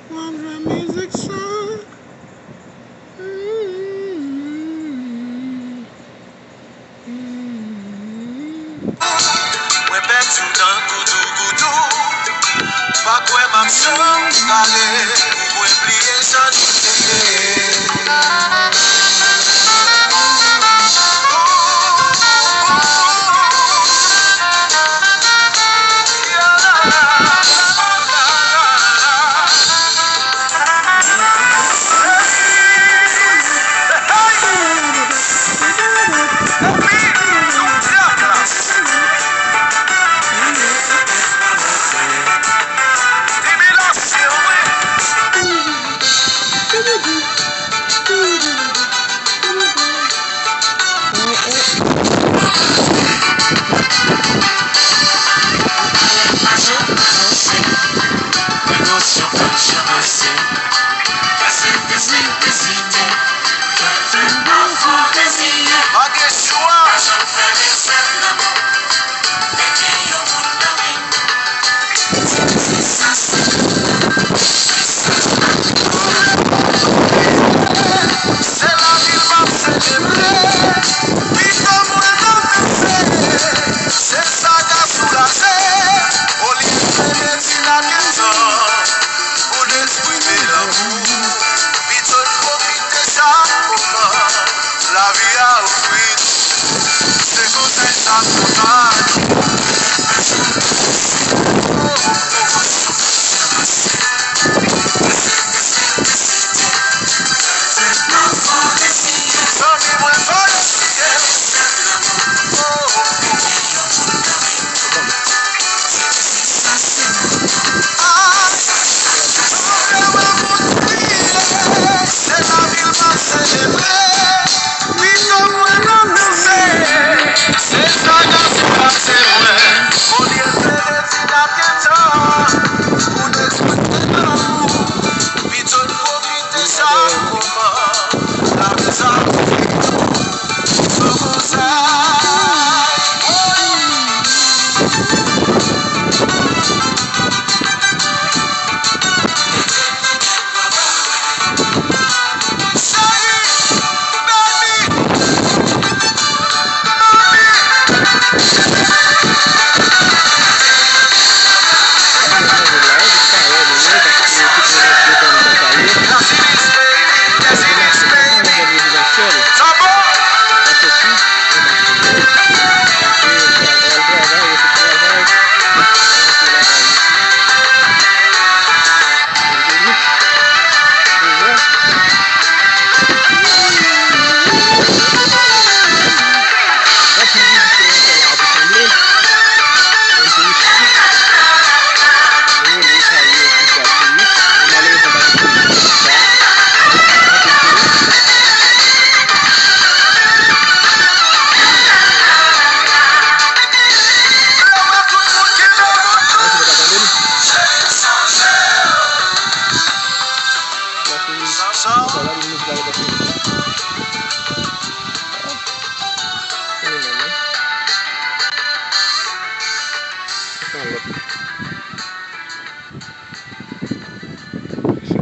Wonder music song. Mwen perdu dans goudou pa kwe map chan kale pou mwen pliye jan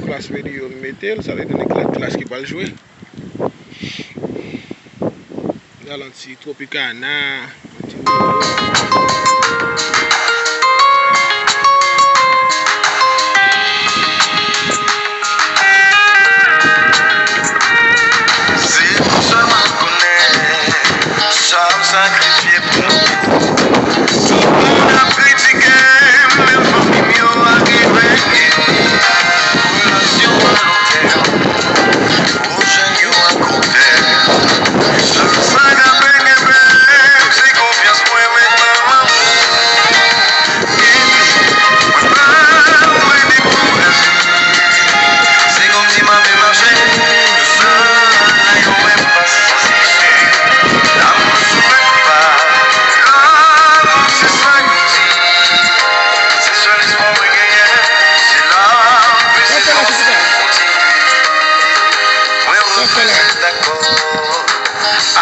Classe vidéo mettez, ça va donner la classe qui va le jouer. Dans l'anti Tropicana. Sacrifié pour tout le monde a critiqué, même famille mieux arrivé. Relation à long terme, prochain yo à court terme. Seul ça n'a pas gagné, c'est confiance pour avec maman. C'est comme si m'avait marché, seul n'a eu même pas saisi. L'amour s'oublie pas, l'amour c'est ça nous dit. C'est seul espoir de gagner, c'est l'âme, puis c'est quand on dit. Oui, on est d'accord, à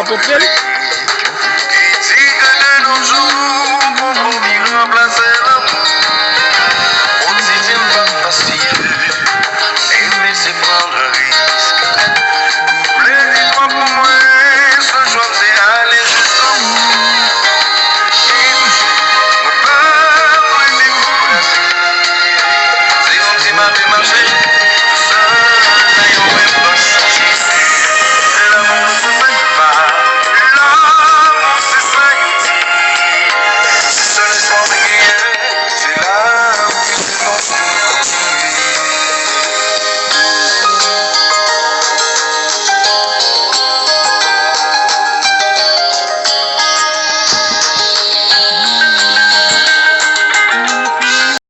l'opinion.